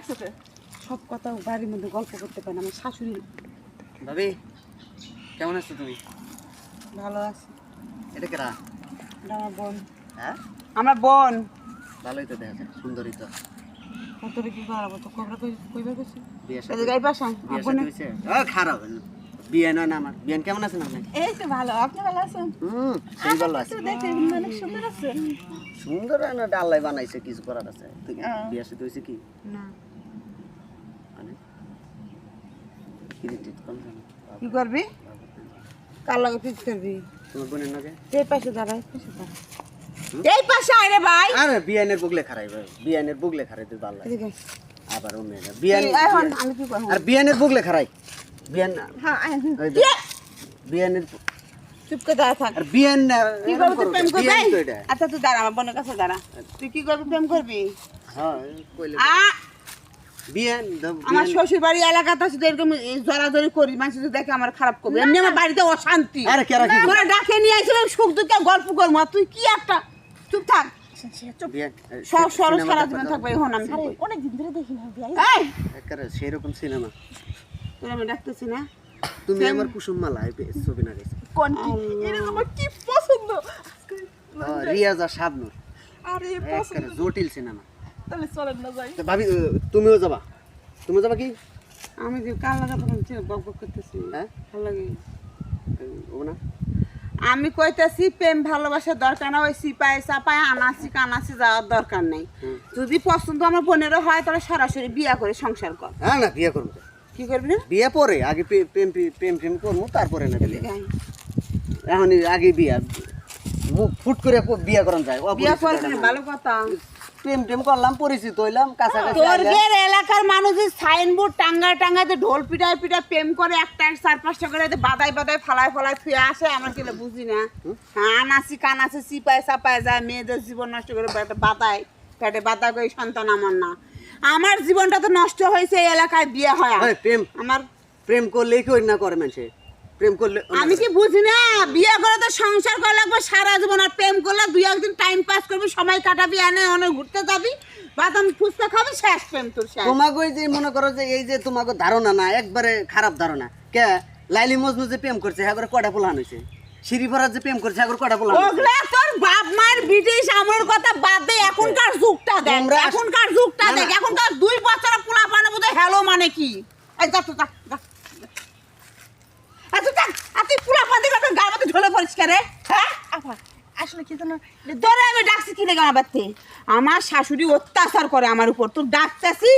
ডাকছো কে? সব কথা বাড়ির মধ্যে গল্প করতে পারে না আমার শাশুড়ি। ভাবি কেমন আছো তুমি? ভালো আছে। এটা কেরা? এটা আমার বোন। হ্যাঁ আমার বোন। ভালোই তো দেখা যায়, সুন্দরী তো। তোর কি করাবো তো কবরা কইবা কইছি বিয়ে এই গাই পাশা বিয়ে বোন। হয়েছে? খারাপ বিয়ে নয় না আমার। বিয়ান কেমন আছেন আপনি? এই তো ভালো, আপনি ভালো আছেন? সেই ভালো আছে। তো দেখতে অনেক সুন্দর আছেন। সুন্দর না ডাল্লাই বানাইছে, কিছু করার আছে? তুই বিয়ে সাথে হয়েছে কি? না মানে কি দিতে কম জানো? কি করবি? কার লাগে পিছ করবি? তোমার বোনের নাকি? এই পাশে দাঁড়া, এই পাশে দাঁড়া। এই পাশে আয় রে ভাই। আরে বিয়ানের বুগলে খারাই ভাই, বিয়ানের বুগলে খারাই তুই ভালো লাগে। এদিকে আবার ও মেয়ে বিয়ান এখন আমি কি করব? আর বিয়ানের বুগলে খারাই। বিয়ান হ্যাঁ ওই যে, বিয়ানের চুপ করে দাঁড়া থাক। আর বিয়ান কি করবি তুই প্রেম করবি? বিয়ান তো এটা। আচ্ছা তুই দাঁড়া, আমার বোনের কাছে দাঁড়া। তুই কি করবি, প্রেম করবি? হ্যাঁ কইলে আ বিয়ান আমার শ্বশুর বাড়ি এলাকাতে শুধু এরকম জড়াজড়ি করি, মানুষ যদি দেখে আমার খারাপ করবে। এমনি আমার বাড়িতে অশান্তি। আরে কেরা কি তোরা ডাকে নিয়ে আইছিলাম সুখ দুঃখে গল্প করবো, আর তুই কি একটা চুপ থাক। বিয়ান সব সরল সারা জীবন থাকবে এখন আমি। আরে অনেকদিন ধরে দেখি না বিয়ে। এই একেবারে সেরকম সিনেমা। তোর আমি ডাকতেছি না। তুমি আমার কুসুম মালা ছবি না গেছে। কোন কি? এটা তো আমার কি পছন্দ। রিয়াজ আর শাবনুর আরে একেবারে জটিল সিনেমা। তাহলে চলেন না যাই। তো ভাবি তুমিও যাবা? তুমিও যাবা কি? আমি যে কাল লাগা তখন গল্প করতেছি, হ্যাঁ ভালো লাগে। ও না আমি কইতেছি প্রেম ভালোবাসার দরকার না, ওই সিপাই চাপায় আনাসি কানাসি যাওয়ার দরকার নেই। যদি পছন্দ আমার বোনেরও হয় তাহলে সরাসরি বিয়া করে সংসার কর। হ্যাঁ না বিয়ে করবো তো। কি করবি না? বিয়ে পরে আগে প্রেম করবো তারপরে না বিয়ে। গাই। এখন আগে বিয়া মুখ ফুট করে বিয়ে করান যায়। বিয়া করবি না, ভালো কথা। প্রেম করলাম, পরিচিত হইলাম, কাছাকাছি তোর আইলাম। বের এলাকার মানুষ সাইনবোর্ড টাঙ্গাতে ঢোল পিটায় প্রেম করে, একটা 4-5টা করে বাদাই ফালায় ফিরে আসে। আমরা কি বুঝি না? হ্যাঁ আনাসি কানাসি সিপাই চাপায় যায়, মেয়েদের জীবন নষ্ট করে পেটে বাধা করে সন্তান আমার না। আমার জীবনটা তো নষ্ট হয়েছে এই এলাকায় বিয়ে হয়। এই আমার প্রেম করলে কি ওই না করে মানুষে? প্রেম করলে আমি কি বুঝি না? বিয়ে করে তো সংসার করা লাগবে সারা জীবন। আর প্রেম করলে 2-1 দিন টাইম পাস করবি, সময় কাটাবি, এনে অনেক ঘুরতে যাবি, বাদাম ফুচকা খাবি, শেষ প্রেম তোর শেষ। তোমাকে ওই যে মনে করো যে এই যে তোমাকে ধারণা না, একবারে খারাপ ধারণা। কে লাইলি মজনু যে প্রেম করছে হ্যাঁ করে কটা পোলান হয়েছে? শিরিফরাজ যে প্রেম করছে হ্যাঁ করে কটা পোলান হয়েছে? ওগুলা তোর বাপ মায়ের ব্রিটিশ আমলের কথা বাদ দে, এখনকার যুগটা দেখ। তোমরা- এখনকার যুগটা না, না। দেখ। এখনকার 2 বছরের পোলা পানে বোধহয় হ্যালো মানে কি? এই যা তো যা। আচ্ছা তুই পোলা পান দিকে তোর গায়ে মধ্যে ঢলে পড়িস কে রে? হ্যাঁ আপা আসলে কি জানো, তোরে আমি ডাকছি কি লেগে আমার বাড়িতে? আমার শাশুড়ি অত্যাচার করে আমার উপর, তোর ডাকতেছি